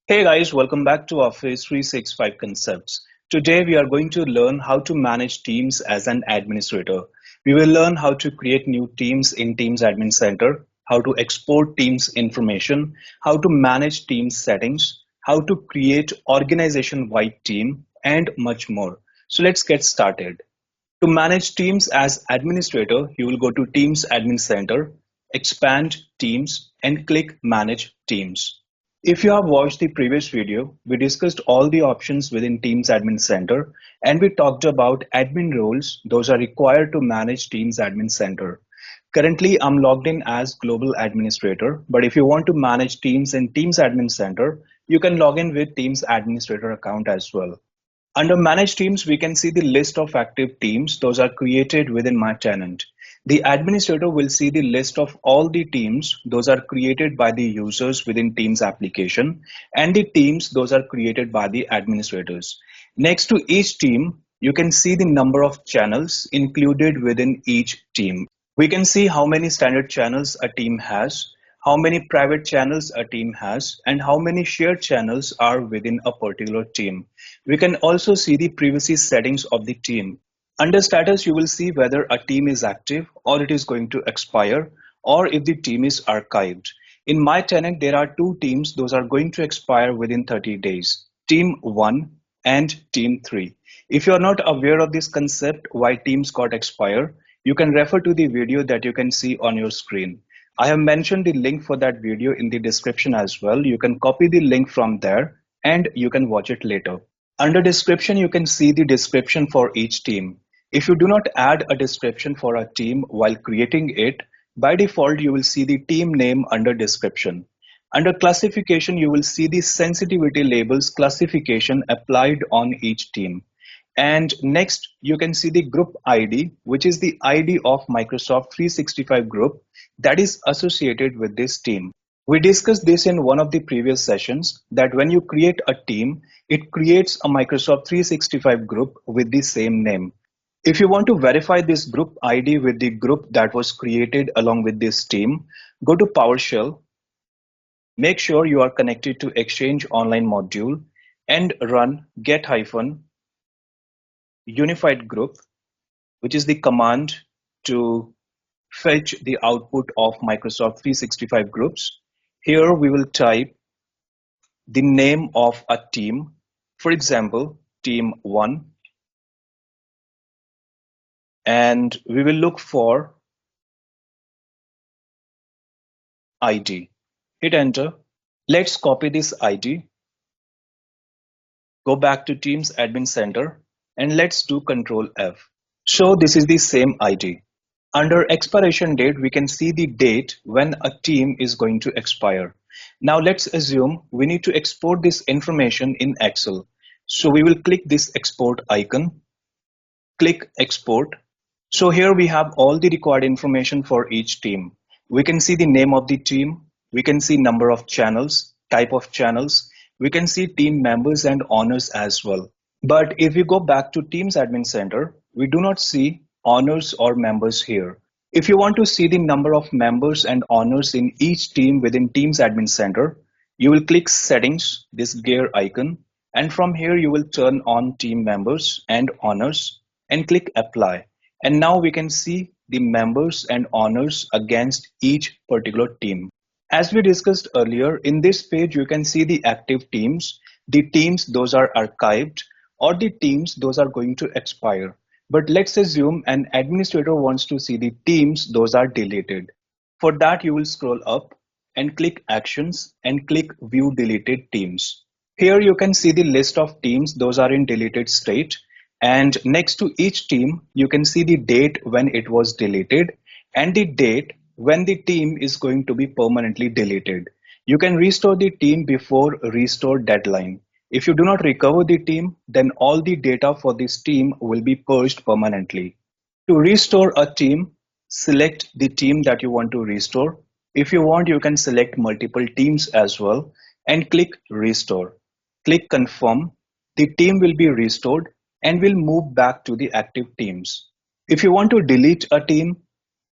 Hey guys, welcome back to Office 365 Concepts. Today we are going to learn how to manage teams as an administrator. We will learn how to create new teams in Teams Admin Center, how to export Teams information, how to manage Teams settings, how to create organization-wide team, and much more. So let's get started. To manage Teams as administrator, you will go to Teams Admin Center, expand Teams, and click Manage Teams. If you have watched the previous video, we discussed all the options within Teams Admin Center and we talked about admin roles. Those are required to manage Teams Admin Center. Currently, I'm logged in as Global Administrator, but if you want to manage Teams in Teams Admin Center, you can log in with Teams Administrator account as well. Under Manage Teams, we can see the list of active teams. Those are created within my tenant. The administrator will see the list of all the teams. Those are created by the users within Teams application. And the teams, those are created by the administrators. Next to each team, you can see the number of channels included within each team. We can see how many standard channels a team has, how many private channels a team has, and how many shared channels are within a particular team. We can also see the privacy settings of the team. Under status, you will see whether a team is active or it is going to expire or if the team is archived. In my tenant, there are two teams. Those are going to expire within 30 days. Team 1 and Team 3. If you are not aware of this concept, why teams got expire, you can refer to the video that you can see on your screen. I have mentioned the link for that video in the description as well. You can copy the link from there and you can watch it later. Under description, you can see the description for each team. If you do not add a description for a team while creating it, by default, you will see the team name under description. Under classification, you will see the sensitivity labels classification applied on each team. And next, you can see the group ID, which is the ID of Microsoft 365 group that is associated with this team. We discussed this in one of the previous sessions that when you create a team, it creates a Microsoft 365 group with the same name. If you want to verify this group ID with the group that was created along with this team, go to PowerShell, make sure you are connected to Exchange Online module and run get-unified group, which is the command to fetch the output of Microsoft 365 groups. Here we will type the name of a team, for example, team 1, and we will look for ID. Hit enter. Let's copy this ID, go back to Teams Admin Center, and let's do Control F. So this is the same ID. Under expiration date, we can see the date when a team is going to expire. Now let's assume we need to export this information in Excel. So we will click this export icon, click export. So here we have all the required information for each team. We can see the name of the team. We can see number of channels, type of channels. We can see team members and owners as well. But if we go back to Teams Admin Center, we do not see owners or members here. If you want to see the number of members and owners in each team within Teams Admin Center, you will click Settings, this gear icon, and from here you will turn on team members and owners and click Apply. And now we can see the members and owners against each particular team. As we discussed earlier, in this page you can see the active teams, the teams those are archived, or the teams those are going to expire. But let's assume an administrator wants to see the teams those are deleted. For that, you will scroll up and click Actions and click View Deleted Teams. Here you can see the list of teams those are in deleted state, and next to each team you can see the date when it was deleted and the date when the team is going to be permanently deleted. You can restore the team before restore deadline. If you do not recover the team, then all the data for this team will be purged permanently. To restore a team, select the team that you want to restore. If you want, you can select multiple teams as well and click Restore. Click Confirm. The team will be restored and will move back to the active teams. If you want to delete a team,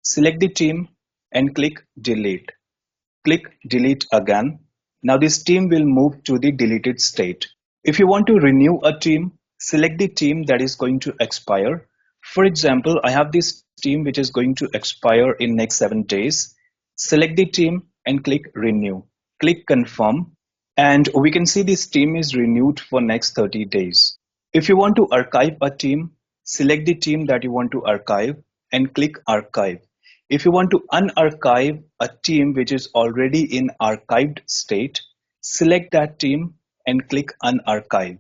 select the team and click Delete. Click Delete again. Now this team will move to the deleted state. If you want to renew a team, select the team that is going to expire. For example, I have this team which is going to expire in next 7 days. Select the team and click renew. Click confirm, and we can see this team is renewed for next 30 days. If you want to archive a team, select the team that you want to archive and click archive. If you want to unarchive a team which is already in archived state, select that team and click unarchive.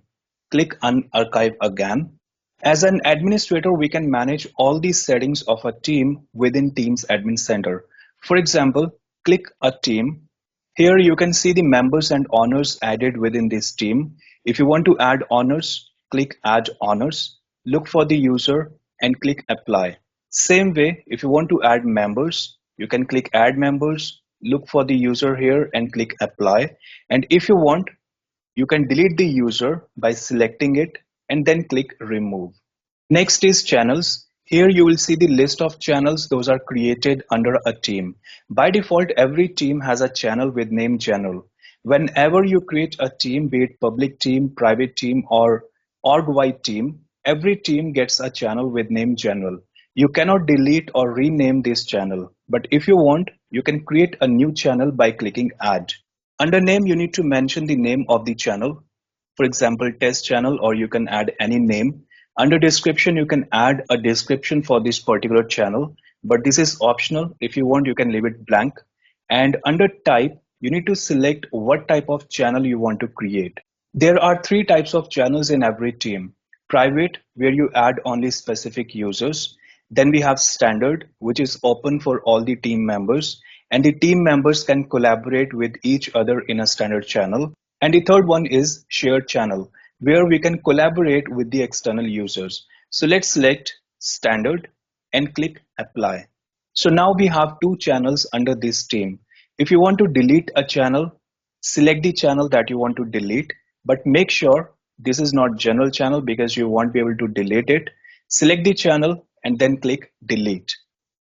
Click unarchive again. As an administrator, we can manage all these settings of a team within Teams Admin Center. For example, click a team. Here you can see the members and honors added within this team. If you want to add honors, click add honors. Look for the user and click apply. Same way, if you want to add members, you can click add members, look for the user here and click apply. And if you want, you can delete the user by selecting it and then click remove. Next is channels. Here you will see the list of channels. Those are created under a team. By default, every team has a channel with name general. Whenever you create a team, be it public team, private team, or org-wide team, every team gets a channel with name general. You cannot delete or rename this channel, but if you want, you can create a new channel by clicking add. Under name, you need to mention the name of the channel. For example, test channel, or you can add any name. Under description, you can add a description for this particular channel, but this is optional. If you want, you can leave it blank. And under type, you need to select what type of channel you want to create. There are three types of channels in every team. Private, where you add only specific users. Then we have standard, which is open for all the team members, and the team members can collaborate with each other in a standard channel. And the third one is shared channel, where we can collaborate with the external users. So let's select standard and click apply. So now we have two channels under this team. If you want to delete a channel, select the channel that you want to delete, but make sure this is not general channel because you won't be able to delete it. Select the channel and then click delete.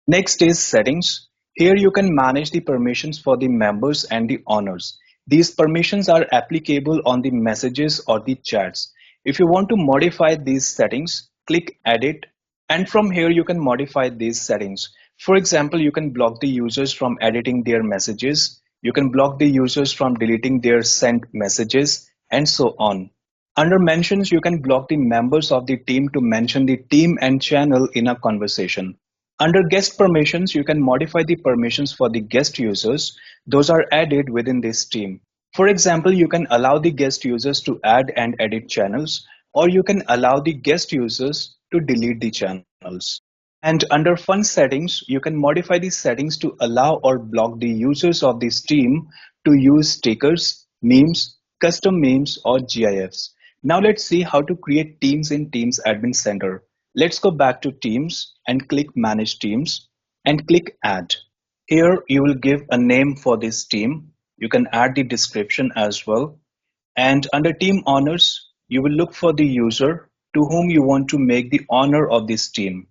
Next is settings. Here you can manage the permissions for the members and the owners. These permissions are applicable on the messages or the chats. If you want to modify these settings, click edit, and from here you can modify these settings. For example, you can block the users from editing their messages. You can block the users from deleting their sent messages, and so on. Under mentions, you can block the members of the team to mention the team and channel in a conversation. Under guest permissions, you can modify the permissions for the guest users. Those are added within this team. For example, you can allow the guest users to add and edit channels, or you can allow the guest users to delete the channels. And under fun settings, you can modify the settings to allow or block the users of this team to use stickers, memes, custom memes, or GIFs. Now let's see how to create teams in Teams Admin Center. Let's go back to Teams and click Manage Teams and click Add. Here you will give a name for this team. You can add the description as well. And under Team Honors, you will look for the user to whom you want to make the honor of this team.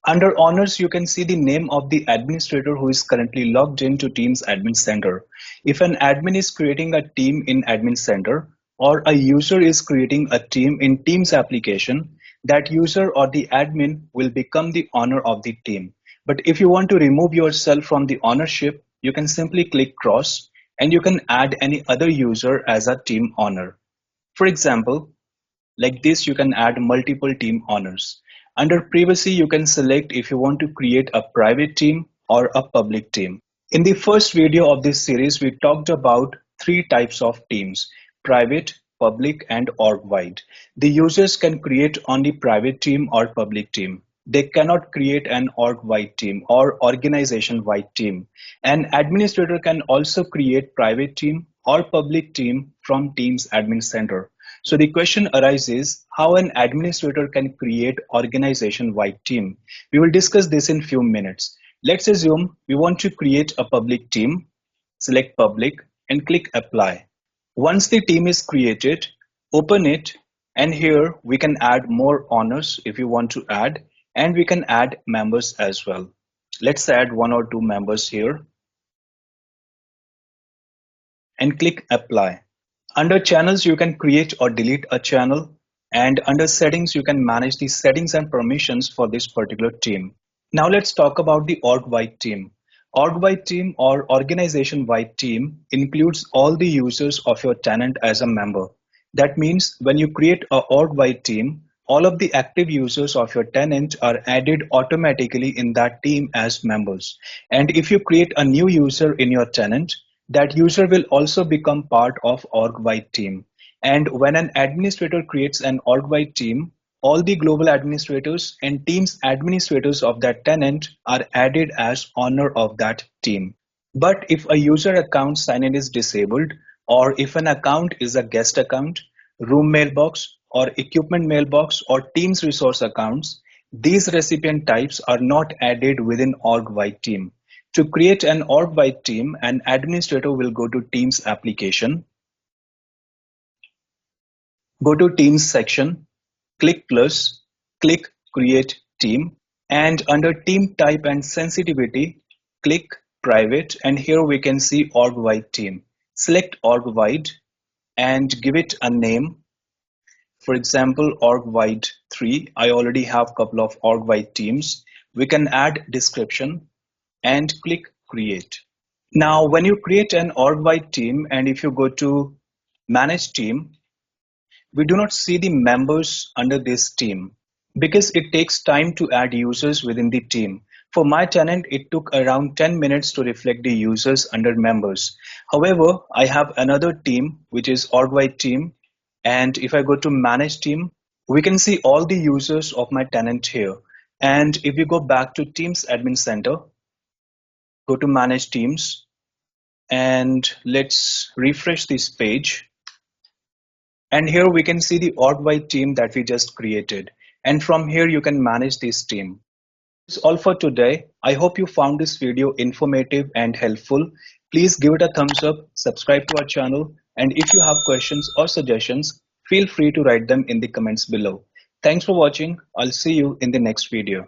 Under Honors, you can see the name of the administrator who is currently logged into Teams Admin Center. If an admin is creating a team in Admin Center, or a user is creating a team in Teams application, that user or the admin will become the owner of the team. But if you want to remove yourself from the ownership, you can simply click cross and you can add any other user as a team owner. For example, like this, you can add multiple team owners. Under privacy, you can select if you want to create a private team or a public team. In the first video of this series, we talked about three types of teams: private, public, and org-wide. The users can create only private team or public team. They cannot create an org-wide team or organization-wide team. An administrator can also create private team or public team from Teams Admin Center. So the question arises how an administrator can create organization-wide team. We will discuss this in few minutes. Let's assume we want to create a public team. Select public and click apply. Once the team is created, open it, and here we can add more owners if you want to add, and we can add members as well. Let's add one or two members here. and click apply. Under channels, you can create or delete a channel, and under settings, you can manage the settings and permissions for this particular team. Now let's talk about the org-wide team. Org-wide team or organization-wide team includes all the users of your tenant as a member. That means when you create a org-wide team, all of the active users of your tenant are added automatically in that team as members. And if you create a new user in your tenant, that user will also become part of org-wide team. And when an administrator creates an org-wide team, all the global administrators and teams administrators of that tenant are added as owner of that team. But if a user account sign-in is disabled, or if an account is a guest account, room mailbox, or equipment mailbox, or Teams resource accounts, these recipient types are not added within org-wide team. To create an org-wide team, an administrator will go to Teams application, go to Teams section, click plus, click create team, and under team type and sensitivity, click private, and here we can see org-wide team. Select org-wide and give it a name. For example, org-wide 3. I already have a couple of org-wide teams. We can add description and click create. Now, when you create an org-wide team and if you go to manage team, we do not see the members under this team because it takes time to add users within the team. For my tenant, it took around 10 minutes to reflect the users under members. However, I have another team, which is org-wide team. And if I go to manage team, we can see all the users of my tenant here. And if we go back to Teams Admin Center, go to manage teams, and let's refresh this page. And here we can see the org-wide team that we just created. And from here, you can manage this team. That's all for today. I hope you found this video informative and helpful. Please give it a thumbs up, subscribe to our channel, and if you have questions or suggestions, feel free to write them in the comments below. Thanks for watching. I'll see you in the next video.